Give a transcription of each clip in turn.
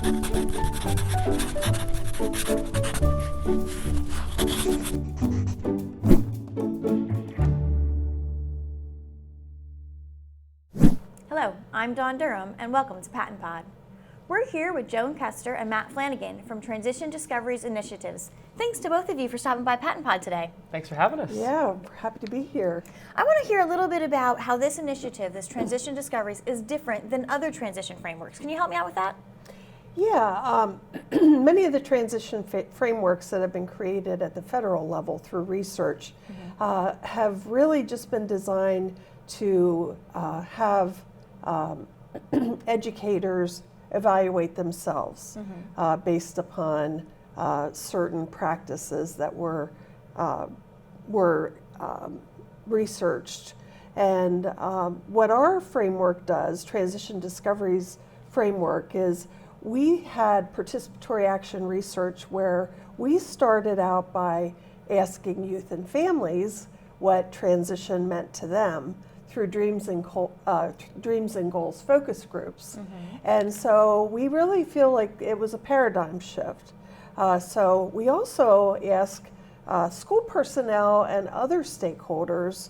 Hello, I'm Dawn Durham, and welcome to PaTTAnpod. We're here with Joan Kester and Matt Flanagan from Transition Discoveries Initiatives. Thanks to both of you for stopping by PaTTAnpod today. Thanks for having us. Yeah, we're happy to be here. I want to hear a little bit about how this initiative, this Transition Discoveries, is different than other transition frameworks. Can you help me out with that? Yeah, many of the transition frameworks that have been created at the federal level through research have really just been designed to have educators evaluate themselves based upon certain practices that were researched. And what our framework does, Transition Discoveries Framework, is we had participatory action research where we started out by asking youth and families what transition meant to them through Dreams and Goals focus groups. And so we really feel like it was a paradigm shift. So we also ask school personnel and other stakeholders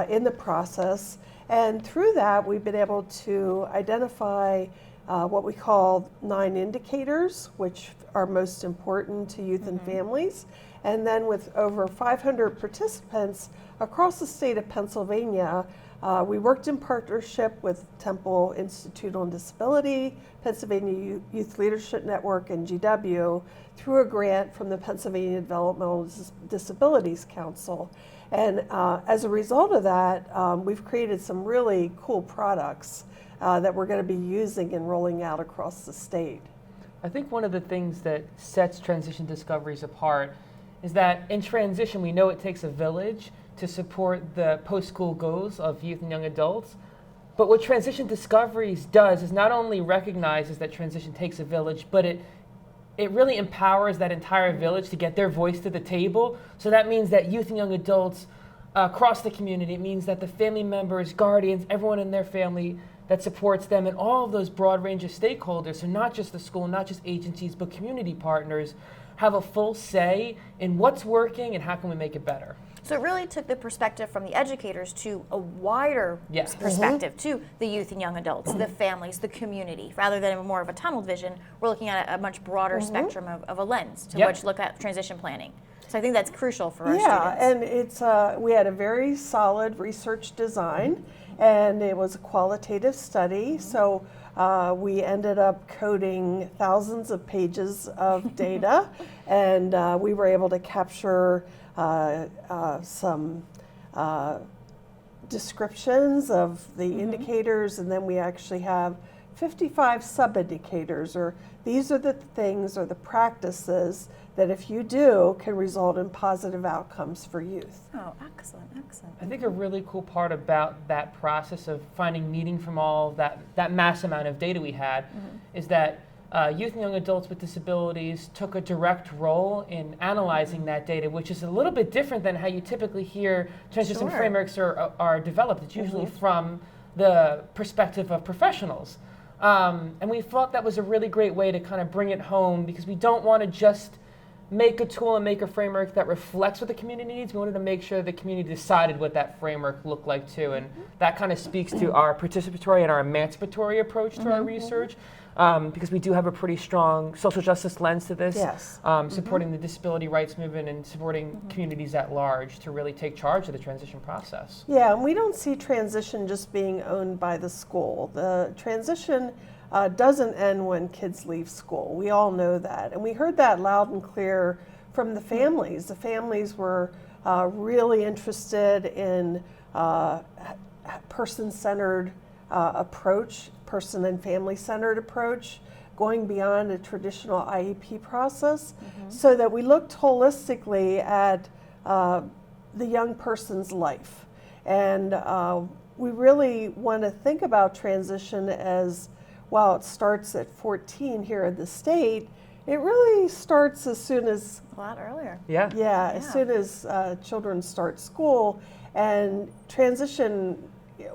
in the process, and through that we've been able to identify what we call 9 indicators, which are most important to youth and families. And then with over 500 participants across the state of Pennsylvania, we worked in partnership with Temple Institute on Disability, Pennsylvania Youth Leadership Network, and GW through a grant from the Pennsylvania Developmental Disabilities Council. And as a result of that, we've created some really cool products that we're going to be using and rolling out across the state. I think one of the things that sets Transition Discoveries apart is that in transition, we know it takes a village to support the post-school goals of youth and young adults. But what Transition Discoveries does is not only recognizes that transition takes a village, but it really empowers that entire village to get their voice to the table. So that means that youth and young adults across the community, it means that the family members, guardians, everyone in their family that supports them, and all of those broad range of stakeholders, so not just the school, not just agencies, but community partners, have a full say in what's working and how can we make it better. So it really took the perspective from the educators to a wider perspective to the youth and young adults, the families, the community. Rather than more of a tunnel vision, we're looking at a much broader spectrum of a lens to which look at transition planning. So I think that's crucial for our students. Yeah, and it's we had a very solid research design, and it was a qualitative study. So we ended up coding thousands of pages of data, and we were able to capture some descriptions of the indicators, and then we actually have 55 sub-indicators, or these are the things or the practices that if you do can result in positive outcomes for youth. Oh, excellent, excellent. I think a really cool part about that process of finding meaning from all that mass amount of data we had is that youth and young adults with disabilities took a direct role in analyzing that data, which is a little bit different than how you typically hear transition frameworks are developed. It's usually from the perspective of professionals. And we thought that was a really great way to kind of bring it home, because we don't want to just make a tool and make a framework that reflects what the community needs. We wanted to make sure the community decided what that framework looked like too. And that kind of speaks to our participatory and our emancipatory approach to our research. Because we do have a pretty strong social justice lens to this, supporting the disability rights movement and supporting communities at large to really take charge of the transition process. Yeah, and we don't see transition just being owned by the school. The transition doesn't end when kids leave school. We all know that. And we heard that loud and clear from the families. The families were really interested in person-centered approach, person and family-centered approach, going beyond a traditional IEP process, so that we looked holistically at the young person's life. And we really want to think about transition as, while it starts at 14 here in the state, it really starts as soon as... A lot earlier. Yeah, as soon as children start school. And transition,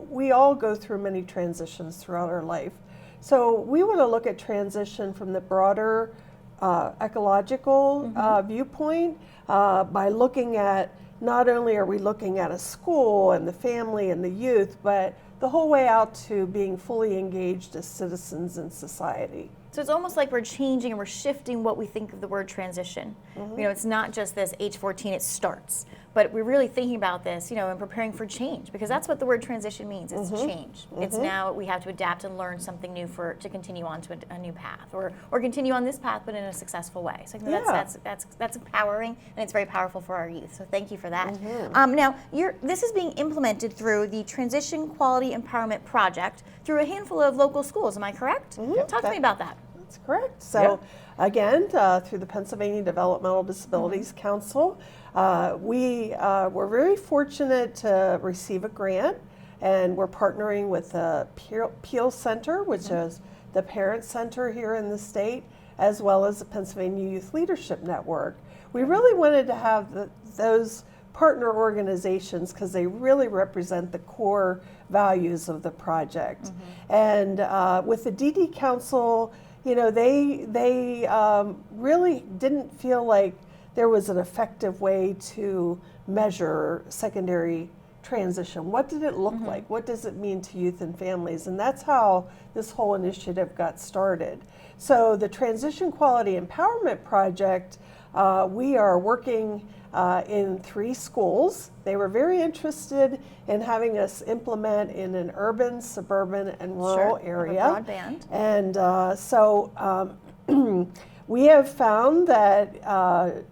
we all go through many transitions throughout our life. So we want to look at transition from the broader ecological viewpoint by looking at, not only are we looking at a school and the family and the youth, but the whole way out to being fully engaged as citizens in society. So it's almost like we're changing and we're shifting what we think of the word transition. You know, it's not just this age 14, it starts. But we're really thinking about this, you know, and preparing for change, because that's what the word transition means. It's change. It's now we have to adapt and learn something new to continue on to a new path, or continue on this path but in a successful way. So I think that's empowering, and it's very powerful for our youth. So thank you for that. Now, this is being implemented through the Transition Quality Empowerment Project through a handful of local schools. Am I correct? Talk to me about that. That's correct. So again, through the Pennsylvania Developmental Disabilities Council, we were very fortunate to receive a grant, and we're partnering with the Peel Center, which is the parent center here in the state, as well as the Pennsylvania Youth Leadership Network. We really wanted to have those partner organizations because they really represent the core values of the project. And with the DD Council, you know, they really didn't feel like there was an effective way to measure secondary transition. What did it look like? What does it mean to youth and families? And that's how this whole initiative got started. So the Transition Quality Empowerment Project, we are working in 3 schools. They were very interested in having us implement in an urban, suburban, and rural area. Broadband. And so we have found that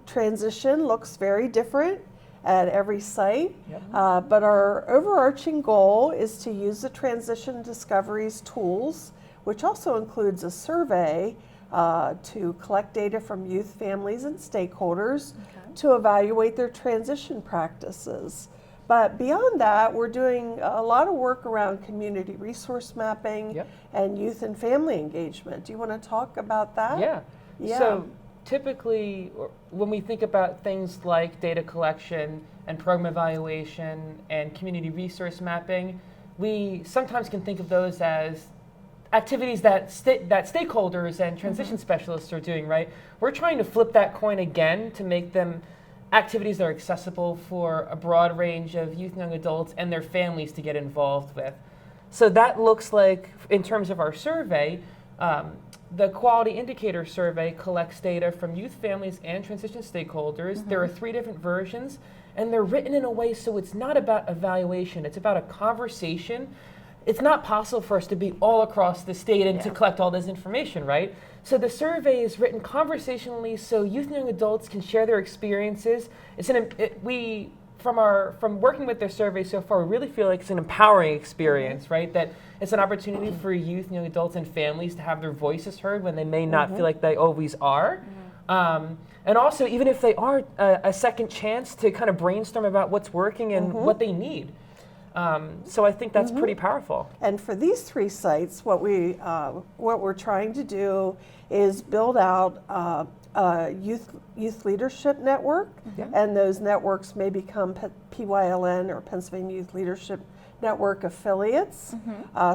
transition looks very different at every site, but our overarching goal is to use the Transition Discoveries tools, which also includes a survey to collect data from youth, families, and stakeholders to evaluate their transition practices. But beyond that, we're doing a lot of work around community resource mapping and youth and family engagement. Do you want to talk about that? Yeah. So typically, when we think about things like data collection and program evaluation and community resource mapping, we sometimes can think of those as activities that stakeholders and transition specialists are doing, right? We're trying to flip that coin again to make them activities that are accessible for a broad range of youth and young adults and their families to get involved with. So that looks like, in terms of our survey, the Quality Indicator Survey collects data from youth, families, and transition stakeholders. There are 3 different versions, and they're written in a way so it's not about evaluation, it's about a conversation. It's not possible for us to be all across the state and to collect all this information, right? So the survey is written conversationally so youth and young adults can share their experiences. From working with their survey so far, we really feel like it's an empowering experience, right? That it's an opportunity for youth and young adults and families to have their voices heard when they may not feel like they always are. And also, even if they are, a second chance to kind of brainstorm about what's working and what they need. So I think that's pretty powerful. And for these 3 sites, what we're trying to do is build out a youth leadership network, and those networks may become PYLN or Pennsylvania Youth Leadership Network affiliates,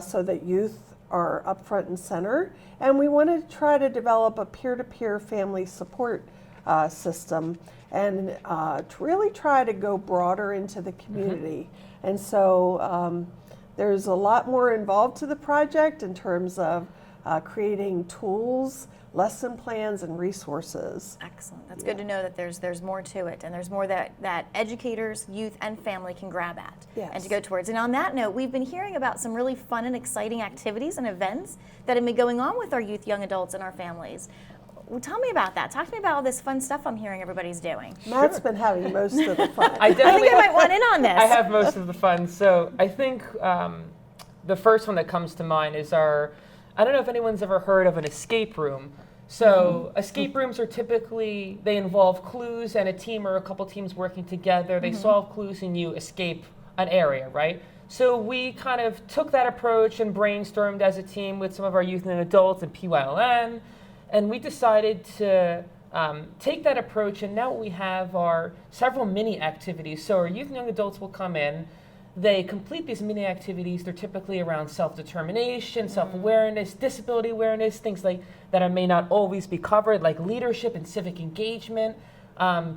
so that youth are up front and center. And we want to try to develop a peer-to-peer family support system, and to really try to go broader into the community. And so there's a lot more involved to the project in terms of creating tools, lesson plans, and resources. Excellent. That's good to know that there's more to it, and there's more that educators, youth, and family can grab at and to go towards. And on that note, we've been hearing about some really fun and exciting activities and events that have been going on with our youth, young adults, and our families. Well, tell me about that. Talk to me about all this fun stuff I'm hearing everybody's doing. Matt's been having most of the fun. I think I might want in on this. I have most of the fun. So I think the first one that comes to mind is I don't know if anyone's ever heard of an escape room. So escape rooms are typically, they involve clues and a team or a couple teams working together. They solve clues and you escape an area, right? So we kind of took that approach and brainstormed as a team with some of our youth and adults and PYLN. And we decided to take that approach, and now what we have are several mini activities. So our youth and young adults will come in. they complete these mini activities. They're typically around self-determination, self-awareness, disability awareness, things like that may not always be covered, like leadership and civic engagement,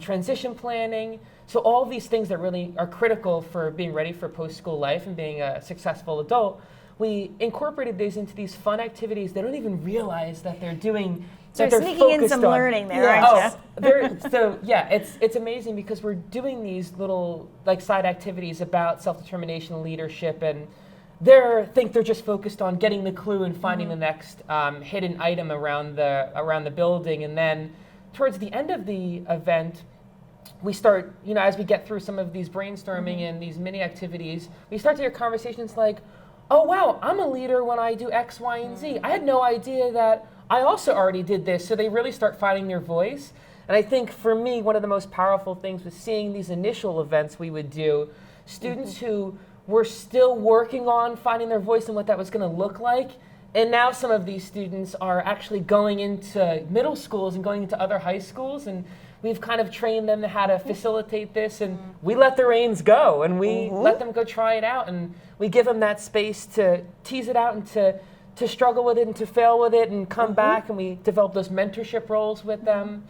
transition planning. So all these things that really are critical for being ready for post-school life and being a successful adult, we incorporated these into these fun activities. They don't even realize that they're doing. So you're sneaking in some learning there, aren't you? It's amazing because we're doing these little like side activities about self-determination and leadership, and they're just focused on getting the clue and finding the next hidden item around the building. And then towards the end of the event, we start, as we get through some of these brainstorming and these mini activities, we start to hear conversations like, oh wow, I'm a leader when I do X, Y, and Z. I had no idea that I also already did this. So they really start finding their voice. And I think for me, one of the most powerful things was seeing these initial events we would do, students who were still working on finding their voice and what that was going to look like. And now some of these students are actually going into middle schools and going into other high schools. And we've kind of trained them how to facilitate this. And we let the reins go and we let them go try it out. And we give them that space to tease it out and to struggle with it and to fail with it and come back, and we develop those mentorship roles with them.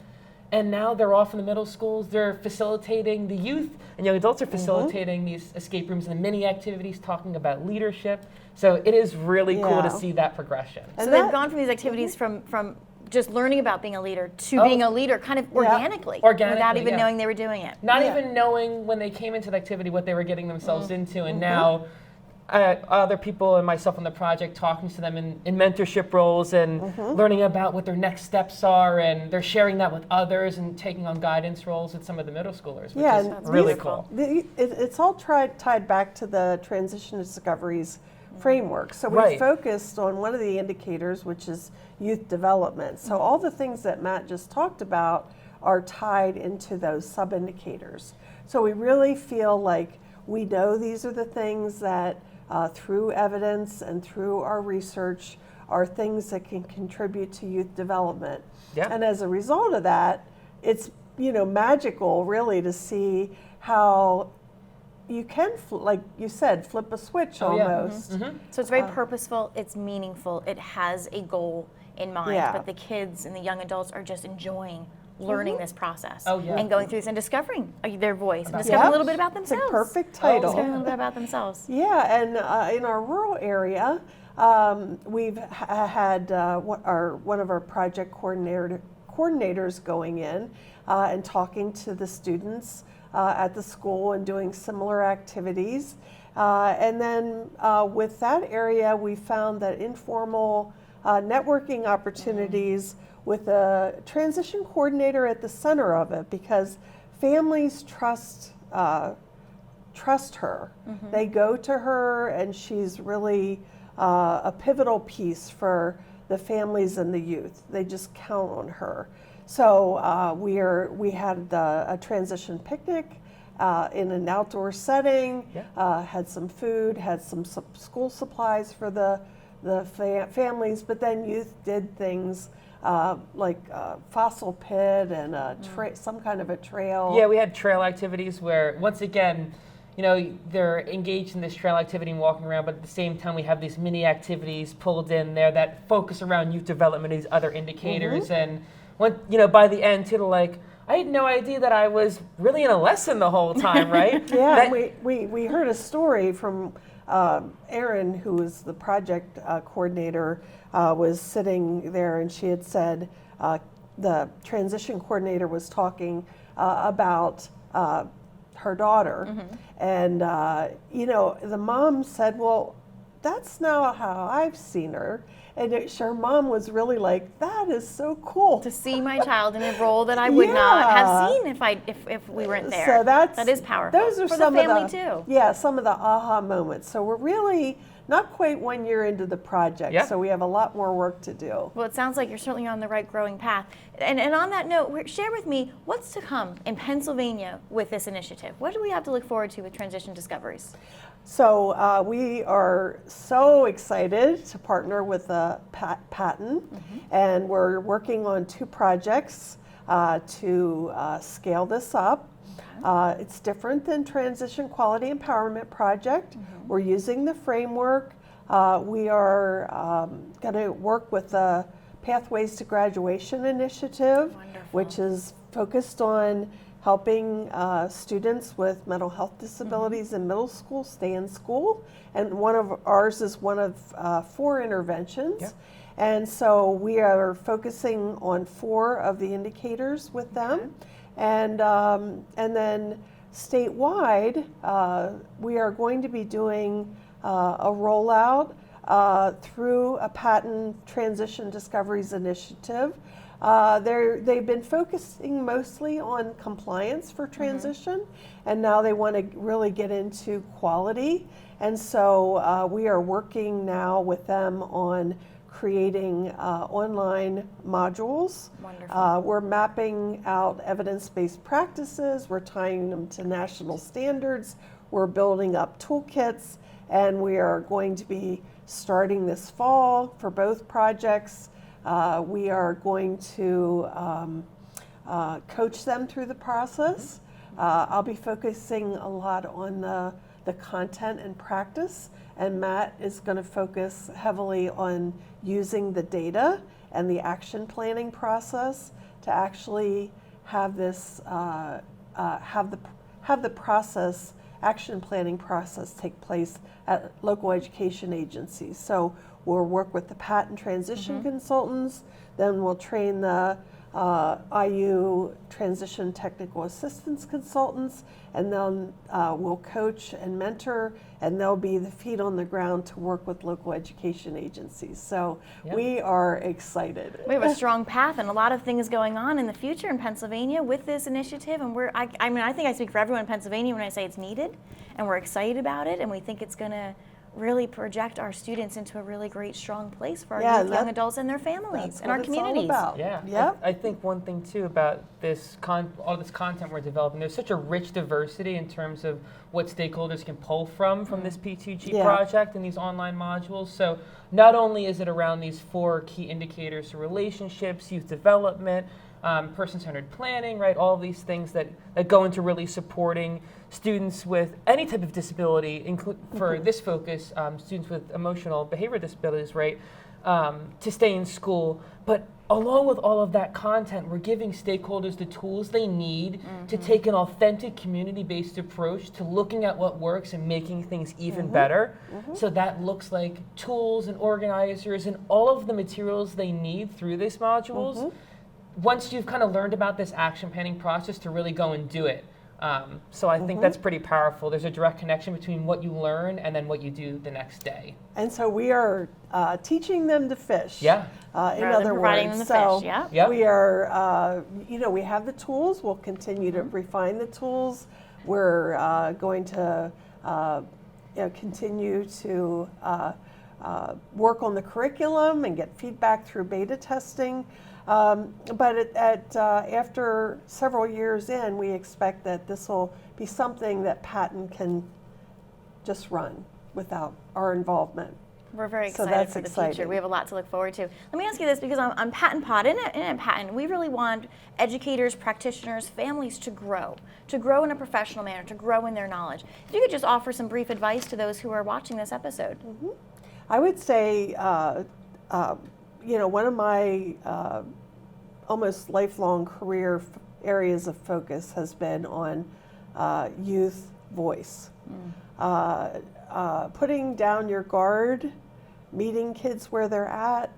And now they're off in the middle schools. They're facilitating, the youth and young adults are facilitating these escape rooms and the mini activities, talking about leadership. So it is really cool to see that progression. So they've gone from these activities from just learning about being a leader to being a leader kind of organically without even knowing they were doing it. Not even knowing when they came into the activity what they were getting themselves into. And now other people and myself on the project talking to them in mentorship roles and learning about what their next steps are, and they're sharing that with others and taking on guidance roles with some of the middle schoolers, which is really cool. It's all tied back to the Transition Discoveries framework. So we focused on one of the indicators, which is youth development. So all the things that Matt just talked about are tied into those sub-indicators. So we really feel like we know these are the things that through evidence and through our research are things that can contribute to youth development. And as a result of that, it's magical really to see how you can, like you said, flip a switch almost. So it's very purposeful, it's meaningful, it has a goal in mind, but the kids and the young adults are just enjoying learning this process and going through this and discovering their voice and discovering a little bit about themselves. It's a perfect title. Discovering a little bit about themselves. Yeah, and in our rural area, we've had one of our project coordinators going in and talking to the students at the school and doing similar activities. And then with that area, we found that informal networking opportunities with a transition coordinator at the center of it, because families trust her. They go to her, and she's really a pivotal piece for the families and the youth. They just count on her. So we had a transition picnic in an outdoor setting, had some food, had some school supplies for the families, but then youth did things like fossil pit and some kind of a trail. Yeah, we had trail activities where, once again, they're engaged in this trail activity and walking around, but at the same time we have these mini activities pulled in there that focus around youth development, these other indicators. And when, by the end too, like, I had no idea that I was really in a lesson the whole time, right? We heard a story from Erin, who was the project coordinator, was sitting there, and she had said the transition coordinator was talking about her daughter, and the mom said, "Well, that's not how I've seen her." And her mom was really like, "That is so cool to see my child in a role that I would not have seen if we weren't there." So that is powerful. Those are for some the family of the, too. Yeah, some of the aha moments. So we're really not quite 1 year into the project, so we have a lot more work to do. Well, it sounds like you're certainly on the right growing path. And on that note, share with me what's to come in Pennsylvania with this initiative. What do we have to look forward to with Transition Discoveries? So we are so excited to partner with PaTTAN, and we're working on 2 projects to scale this up. It's different than Transition Quality Empowerment Project. We're using the framework. We are going to work with the Pathways to Graduation initiative, which is focused on helping students with mental health disabilities in middle school stay in school. And one of ours is one of 4 interventions. Yep. And so we are focusing on 4 of the indicators with them. And then statewide, we are going to be doing a rollout through a PaTTAN Transition Discoveries Initiative. They've been focusing mostly on compliance for transition, and now they want to really get into quality. And so we are working now with them on creating online modules. Wonderful. We're mapping out evidence-based practices. We're tying them to national standards. We're building up toolkits, and we are going to be starting this fall for both projects. We are going to coach them through the process. I'll be focusing a lot on the content and practice, and Matt is going to focus heavily on using the data and the action planning process to actually have this have the process, action planning process, take place at local education agencies. So we'll work with the PaTTAN transition consultants, then we'll train the IU transition technical assistance consultants, and then we'll coach and mentor, and they'll be the feet on the ground to work with local education agencies. So we are excited. We have a strong path and a lot of things going on in the future in Pennsylvania with this initiative, and I think I speak for everyone in Pennsylvania when I say it's needed, and we're excited about it, and we think it's going to really project our students into a really great, strong place for our youth, young adults and their families and our communities. Yeah. I think one thing too about this all this content we're developing, there's such a rich diversity in terms of what stakeholders can pull from this P2G project and these online modules. So not only is it around these 4 key indicators of relationships, youth development, person-centered planning, right? All of these things that go into really supporting students with any type of disability, for this focus, students with emotional behavior disabilities, right? To stay in school. But along with all of that content, we're giving stakeholders the tools they need to take an authentic community-based approach to looking at what works and making things even better. So that looks like tools and organizers and all of the materials they need through these modules. Once you've kind of learned about this action planning process to really go and do it. So I think that's pretty powerful. There's a direct connection between what you learn and then what you do the next day. And so we are teaching them to fish. Yeah. In other providing words, them the fish. Yeah. We are, we have the tools. We'll continue to refine the tools. We're going to continue to work on the curriculum and get feedback through beta testing. But after several years in, we expect that this will be something that PaTTAN can just run without our involvement. We're very excited for the future. We have a lot to look forward to. Let me ask you this, because on PaTTAnpod, in PaTTAN, we really want educators, practitioners, families to grow in a professional manner, to grow in their knowledge. If you could just offer some brief advice to those who are watching this episode. I would say, one of my almost lifelong career areas of focus has been on youth voice. Putting down your guard, meeting kids where they're at,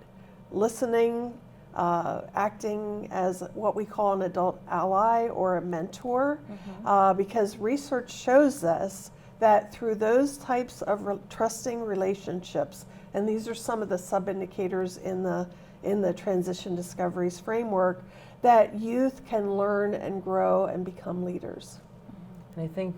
listening, acting as what we call an adult ally or a mentor, because research shows us that through those types of trusting relationships, and these are some of the sub-indicators in the Transition Discoveries framework, that youth can learn and grow and become leaders. And I think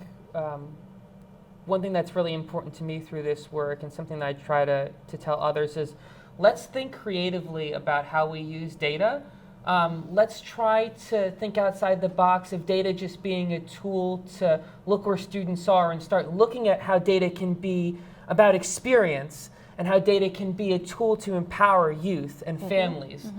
one thing that's really important to me through this work, and something that I try to tell others, is let's think creatively about how we use data. Let's try to think outside the box of data just being a tool to look where students are and start looking at how data can be about experience and how data can be a tool to empower youth and families.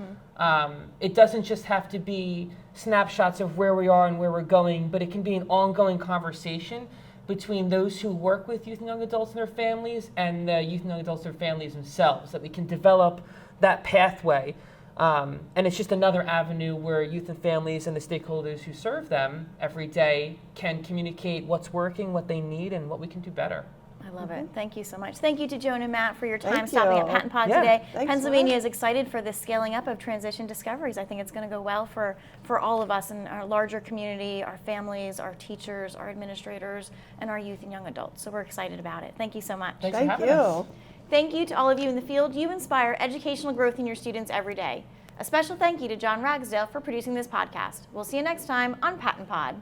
It doesn't just have to be snapshots of where we are and where we're going, but it can be an ongoing conversation between those who work with youth and young adults and their families and the youth and young adults and their families themselves, that we can develop that pathway. And it's just another avenue where youth and families and the stakeholders who serve them every day can communicate what's working, what they need, and what we can do better. I love it. Thank you so much. Thank you to Joan and Matt for your time Thank stopping you. at PaTTAnpod Yeah. today. Thanks, Pennsylvania Matt. is excited for the scaling up of transition discoveries. I think it's going to go well for all of us in our larger community, our families, our teachers, our administrators, and our youth and young adults. So we're excited about it. Thank you so much. Thanks for Thank having us. you. Thank you to all of you in the field. You inspire educational growth in your students every day. A special thank you to John Ragsdale for producing this podcast. We'll see you next time on PaTTAnpod.